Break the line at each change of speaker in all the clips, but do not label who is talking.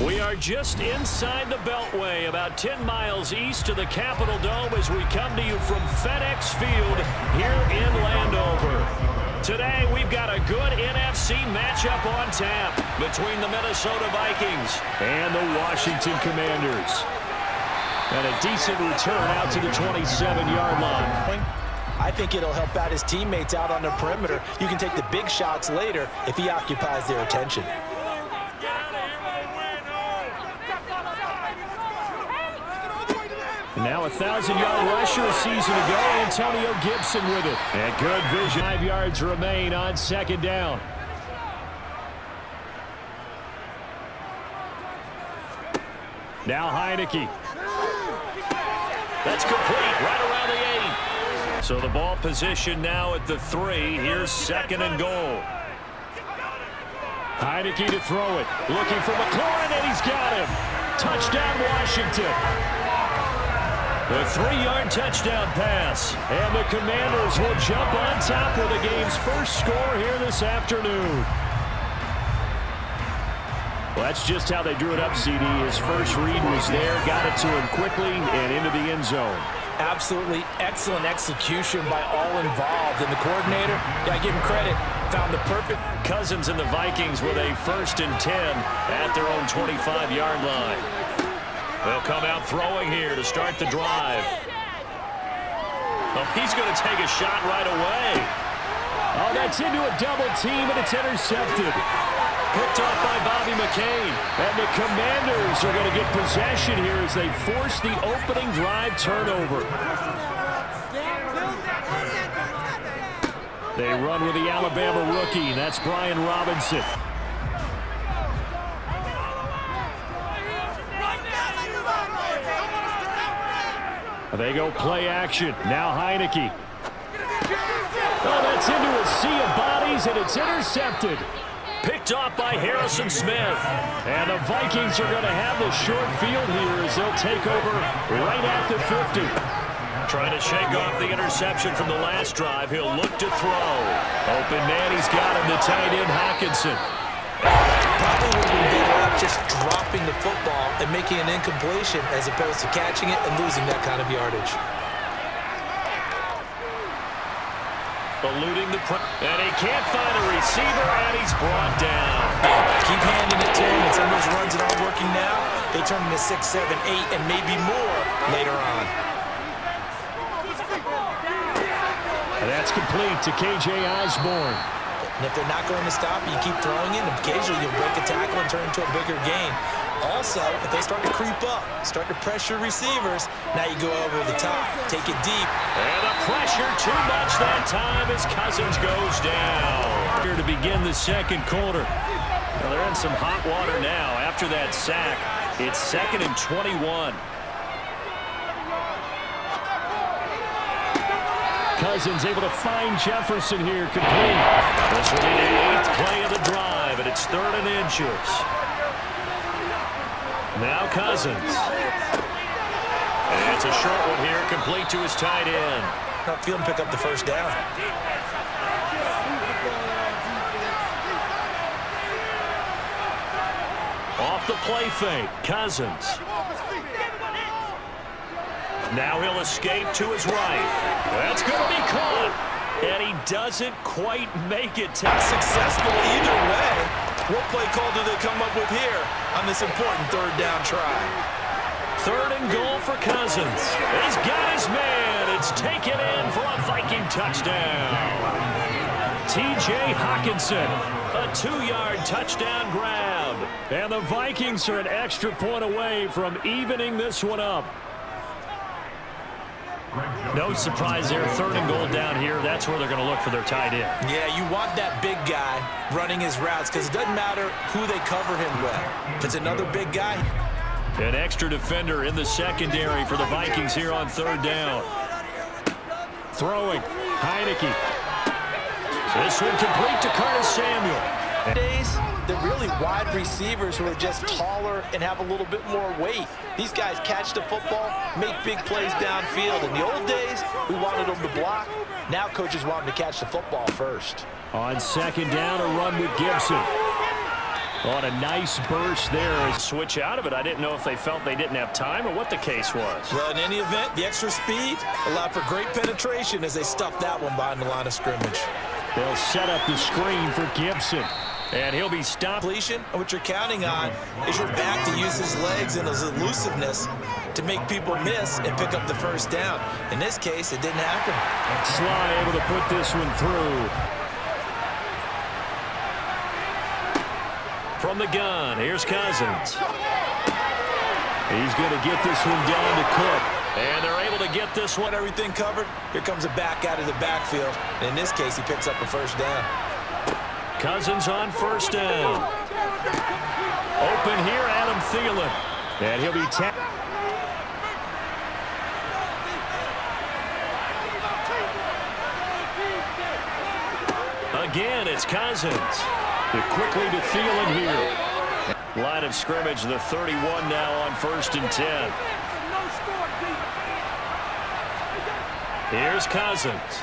We are just inside the Beltway, about 10 miles east of the Capitol Dome as we come to you from FedEx Field here in Landover. Today, we've got a good NFC matchup on tap between the Minnesota Vikings and the Washington Commanders. And a decent return out to the 27-yard line.
I think it'll help out his teammates out on the perimeter. You can take the big shots later if he occupies their attention.
Now a 1,000-yard rusher a season ago, Antonio Gibson with it. And good vision. 5 yards remain on second down. Now Heineke. That's complete right around the 8. So the ball position now at the 3. Here's second and goal. Heineke to throw it. Looking for McLaurin, and he's got him. Touchdown, Washington. A 3-yard touchdown pass. And the Commanders will jump on top with the game's first score here this afternoon. Well, that's just how they drew it up, CD. His first read was there, got it to him quickly, and into the end zone.
Absolutely excellent execution by all involved. And the coordinator, gotta give him credit, found the perfect.
Cousins and the Vikings with a 1st and 10 at their own 25-yard line. They'll come out throwing here to start the drive. Oh, he's going to take a shot right away. Oh, that's into a double team, and it's intercepted. Picked off by Bobby McCain. And the Commanders are going to get possession here as they force the opening drive turnover. They run with the Alabama rookie. That's Brian Robinson. They go play action. Now Heineke. Oh, that's into a sea of bodies, and it's intercepted. Picked off by Harrison Smith. And the Vikings are going to have the short field here as they'll take over right at the 50. Trying to shake off the interception from the last drive. He'll look to throw. Open man, he's got him, the tight end Hockenson.
Probably would have been better off just dropping the football and making an incompletion as opposed to catching it and losing that kind of yardage.
Eluding the and he can't find a receiver, and he's brought down.
Keep handing it to him, and some of those runs that aren't working now, they turn into 6, 7, 8, and maybe more later on.
And that's complete to K.J. Osborne.
And if they're not going to stop you, keep throwing it, and occasionally you'll break a tackle and turn into a bigger gain. Also, if they start to creep up, start to pressure receivers, now you go over the top, take it deep.
And the pressure too much that time as Cousins goes down. Here to begin the second quarter. Well, they're in some hot water now after that sack. It's 2nd and 21. Cousins able to find Jefferson here, complete. This will be the 8th play of the drive, and it's 3rd and inches. Now Cousins. And it's a short one here, complete to his tight end.
Not feeling pick up the first down.
Off the play fake, Cousins. Now he'll escape to his right. That's going to be caught. And he doesn't quite make it.
Successful either way. What play call do they come up with here on this important 3rd down try?
3rd and goal for Cousins. He's got his man. It's taken in for a Viking touchdown. T.J. Hockenson, a 2-yard touchdown grab. And the Vikings are an extra point away from evening this one up. No surprise there, 3rd and goal down here. That's where they're going to look for their tight end.
Yeah, you want that big guy running his routes because it doesn't matter who they cover him with. If it's another big guy.
An extra defender in the secondary for the Vikings here on 3rd down. Throwing, Heineke. This one complete to Curtis Samuel.
Nowadays, they're really wide receivers who are just taller and have a little bit more weight. These guys catch the football, make big plays downfield. In the old days, we wanted them to block. Now coaches want them to catch the football first.
On 2nd down, a run with Gibson. On a nice burst there. Switch out of it. I didn't know if they felt they didn't have time or what the case was.
Well, in any event, the extra speed allowed for great penetration as they stuffed that one behind the line of scrimmage.
They'll set up the screen for Gibson. And he'll be stopped.
And what you're counting on is your back to use his legs and his elusiveness to make people miss and pick up the first down. In this case, it didn't happen.
Sly able to put this one through. From the gun, here's Cousins. He's going to get this one down to Cook. And they're able to get this one.
Everything covered. Here comes a back out of the backfield. And in this case, he picks up a first down.
Cousins on first down. Open here, Adam Thielen. And he'll be tapped. Again, it's Cousins. They're quickly to Thielen here. Line of scrimmage, the 31 now on 1st and 10. Here's Cousins.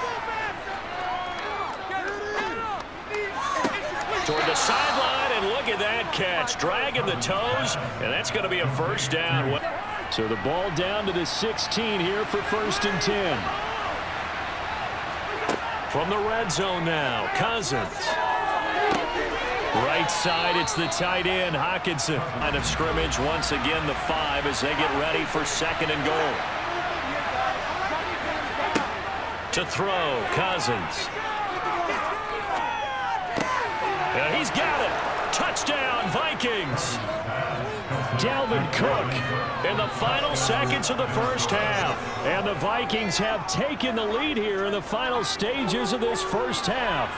Toward the sideline, and look at that catch. Dragging the toes, and that's going to be a first down. So the ball down to the 16 here for 1st and 10. From the red zone now, Cousins. Right side, it's the tight end, Hockenson. Line of scrimmage, once again, the 5 as they get ready for 2nd and goal. To throw, Cousins. And he's got it. Touchdown, Vikings. Dalvin Cook in the final seconds of the first half. And the Vikings have taken the lead here in the final stages of this first half.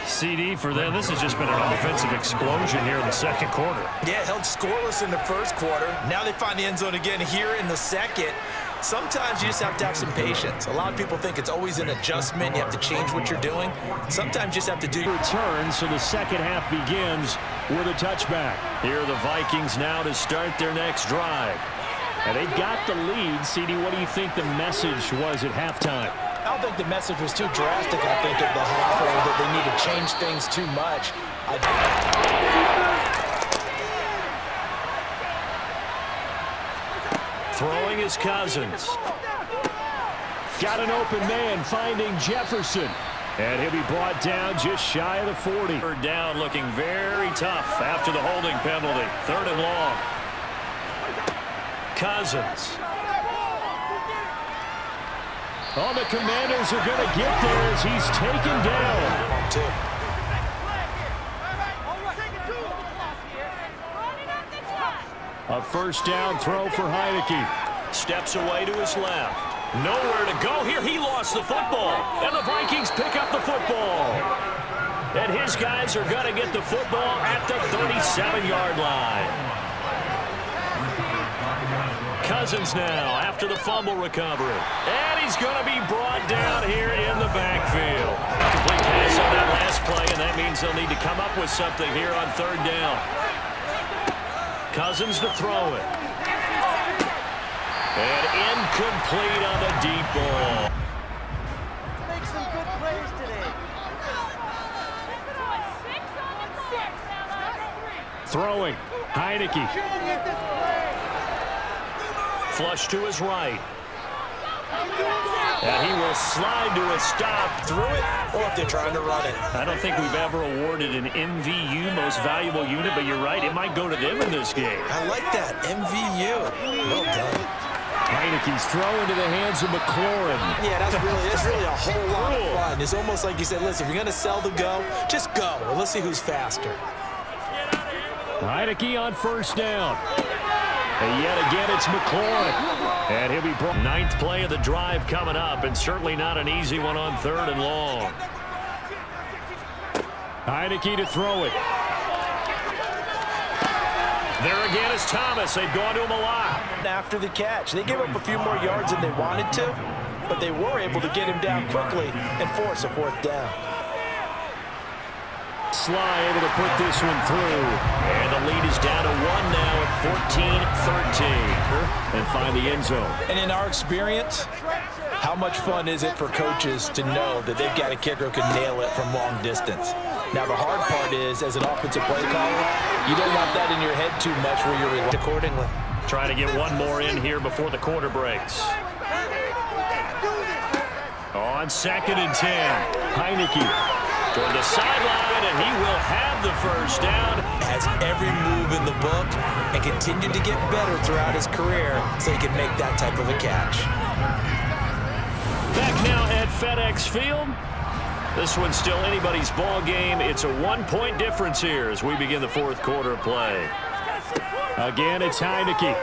CD for them, this has just been an offensive explosion here in the second quarter.
Yeah, held scoreless in the first quarter. Now they find the end zone again here in the second. Sometimes you just have to have some patience. A lot of people think it's always an adjustment. You have to change what you're doing. Sometimes you just have to do your
return, so the second half begins with a touchback. Here are the Vikings now to start their next drive. And they've got the lead. CD, what do you think the message was at halftime?
I don't think the message was too drastic, I think, at the half, or that they need to change things too much.
Throwing is Cousins. Got an open man finding Jefferson. And he'll be brought down just shy of the 40. Third down looking very tough after the holding penalty. 3rd and long. Cousins. Oh, the Commanders are going to get there as he's taken down. A first down throw for Heineke. Steps away to his left. Nowhere to go here. He lost the football. And the Vikings pick up the football. And his guys are going to get the football at the 37-yard line. Cousins now after the fumble recovery. And he's going to be brought down here in the backfield. Complete pass on that last play, and that means they'll need to come up with something here on 3rd down. Cousins to throw it. And incomplete on the deep ball.
Make some good plays today.
Throwing. Heineke. Flush to his right. And he will slide to a stop.
Through it, or if they're trying to run it.
I don't think we've ever awarded an MVU, most valuable unit, but you're right, it might go to them in this game.
I like that, MVU. Well done.
Heineke's throw into the hands of McLaurin.
Yeah, that's really a whole lot of fun. It's almost like you said, listen, if you're going to sell the go, just go. Well, let's see who's faster.
Heineke on first down. And yet again, it's McLaurin. And he'll be brought. 9th play of the drive coming up, and certainly not an easy one on 3rd and long. Heineke to throw it. There again is Thomas. They've gone to him a lot.
After the catch, they gave up a few more yards than they wanted to, but they were able to get him down quickly and force a 4th down.
Sly able to put this one through. And the lead is down to 1 now at 14-13. And find the end zone.
And in our experience, how much fun is it for coaches to know that they've got a kicker who can nail it from long distance? Now, the hard part is, as an offensive play caller, you don't want that in your head too much where you're reacting accordingly.
Trying to get one more in here before the quarter breaks. On 2nd and 10, Heineke toward the sideline, and he will have the first down.
Has every move in the book and continued to get better throughout his career so he can make that type of a catch.
Back now at FedEx Field. This one's still anybody's ball game. It's a 1-point difference here as we begin the 4th quarter of play. Again, it's Heineke.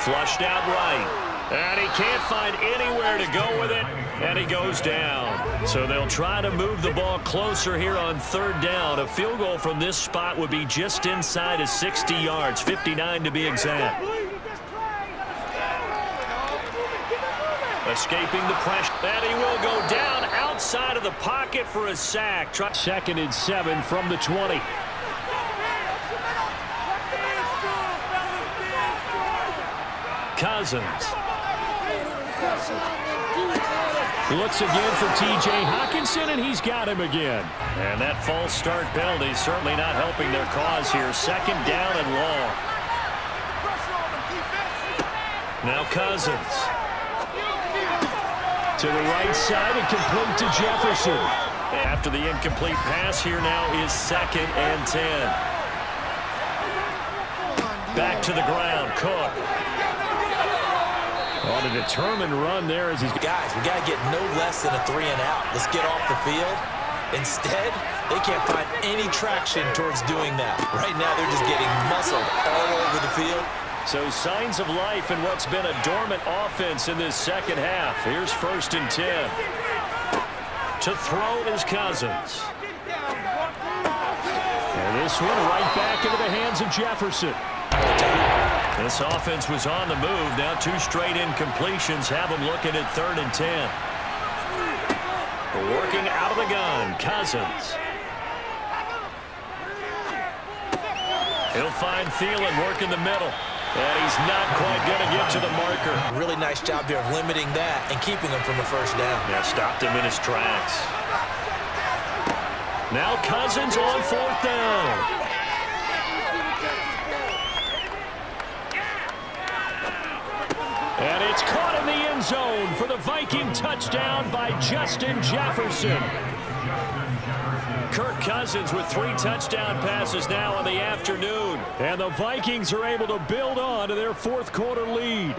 Flushed out right. And he can't find anywhere to go with it, and he goes down. So they'll try to move the ball closer here on 3rd down. A field goal from this spot would be just inside of 60 yards, 59 to be exact. Escaping the pressure, and he will go down outside of the pocket for a sack. 2nd and 7 from the 20. Cousins. Looks again for T.J. Hockenson, and he's got him again. And that false start penalty certainly not helping their cause here. 2nd down and long. Now Cousins. To the right side and complete to Jefferson. After the incomplete pass, here now is 2nd and 10. Back to the ground, Cook. On a determined run there as he's...
Guys, we got to get no less than a 3-and-out. Let's get off the field. Instead, they can't find any traction towards doing that. Right now, they're just getting muscled all over the field.
So signs of life in what's been a dormant offense in this 2nd half. Here's 1st and 10. To throw is Cousins. And this one right back into the hands of Jefferson. This offense was on the move. Now 2 straight incompletions have them looking at 3rd and 10. Working out of the gun, Cousins. He'll find Thielen work in the middle. And he's not quite going to get to the marker.
Really nice job there of limiting that and keeping him from a 1st down.
Yeah, stopped him in his tracks. Now Cousins on 4th down. And it's caught in the end zone for the Viking touchdown by Justin Jefferson. Kirk Cousins with 3 touchdown passes now in the afternoon. And the Vikings are able to build on to their 4th quarter lead.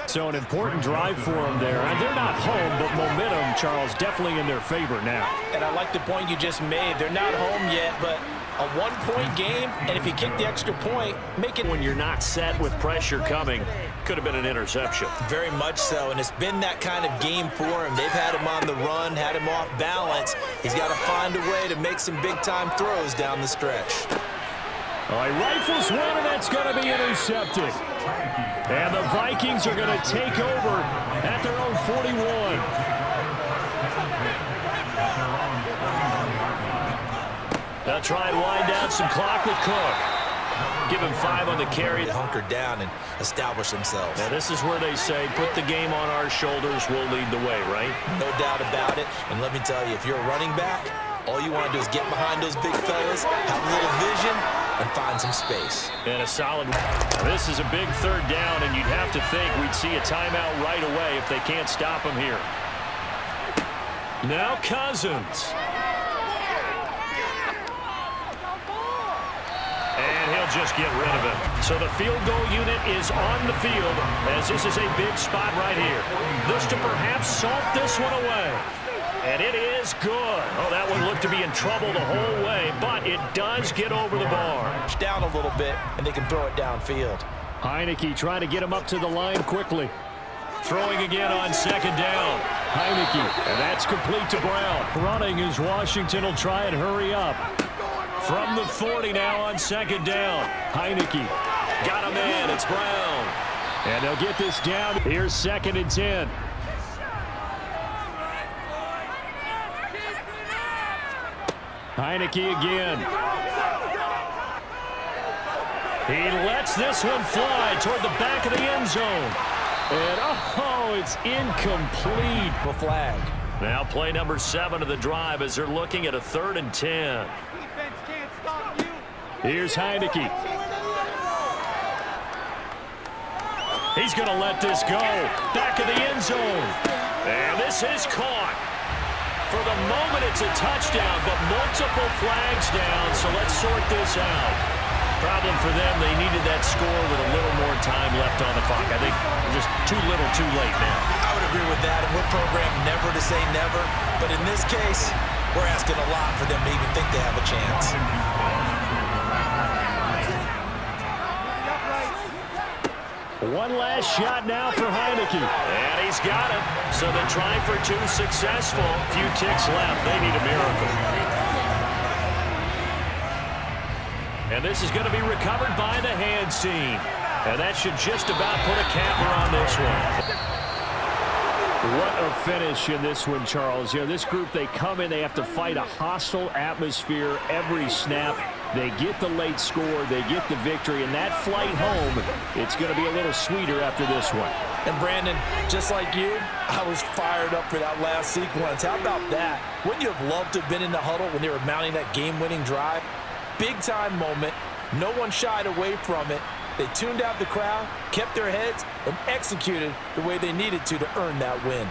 So an important drive for them there. And they're not home, but momentum, Charles, definitely in their favor now.
And I like the point you just made. They're not home yet, but a 1-point game, and if you kick the extra point, make it...
When you're not set with pressure coming, could have been an interception.
Very much so, and it's been that kind of game for him. They've had him on the run, had him off balance. He's got to find a way to make some big-time throws down the stretch.
All right, rifles one, and that's going to be intercepted. And the Vikings are going to take over at their own 41. They'll try and wind down some clock with Cook. Give him 5 on the carry.
They hunker down and establish themselves.
Now, this is where they say, put the game on our shoulders, we'll lead the way, right?
No doubt about it. And let me tell you, if you're a running back, all you want to do is get behind those big fellas, have a little vision, and find some space.
And a solid... This is a big 3rd down, and you'd have to think we'd see a timeout right away if they can't stop him here. Now Cousins. And he'll just get rid of it. So the field goal unit is on the field as this is a big spot right here. This to perhaps salt this one away. And it is good. Oh, that one looked to be in trouble the whole way, but it does get over the bar.
Down a little bit, and they can throw it downfield.
Heineke trying to get him up to the line quickly. Throwing again on 2nd down. Heineke, and that's complete to Brown. Running as Washington will try and hurry up. From the 40 now on 2nd down. Heineke got him in. It's Brown. And they'll get this down. Here's 2nd and 10. Heineke again. He lets this one fly toward the back of the end zone. And, oh, it's incomplete.
The flag.
Now play number 7 of the drive as they're looking at a 3rd and 10.
Defense can't stop you.
Here's Heineke. He's going to let this go. Back of the end zone. And this is caught. For the moment, it's a touchdown, but multiple flags down, so let's sort this out. Problem for them, they needed that score with a little more time left on the clock. I think just too little too late now.
I would agree with that, and we're programmed never to say never. But in this case, we're asking a lot for them to even think they have a chance.
One last shot now for Heineke. And he's got it. So the try for 2 successful. Few ticks left. They need a miracle. And this is going to be recovered by the hands team. And that should just about put a capper on this one. What a finish in this one, Charles. You know, this group, they come in, they have to fight a hostile atmosphere every snap. They get the late score, they get the victory, and that flight home, it's going to be a little sweeter after this one.
And Brandon, just like you, I was fired up for that last sequence. How about that? Wouldn't you have loved to have been in the huddle when they were mounting that game-winning drive? Big-time moment. No one shied away from it. They tuned out the crowd, kept their heads, and executed the way they needed to earn that win.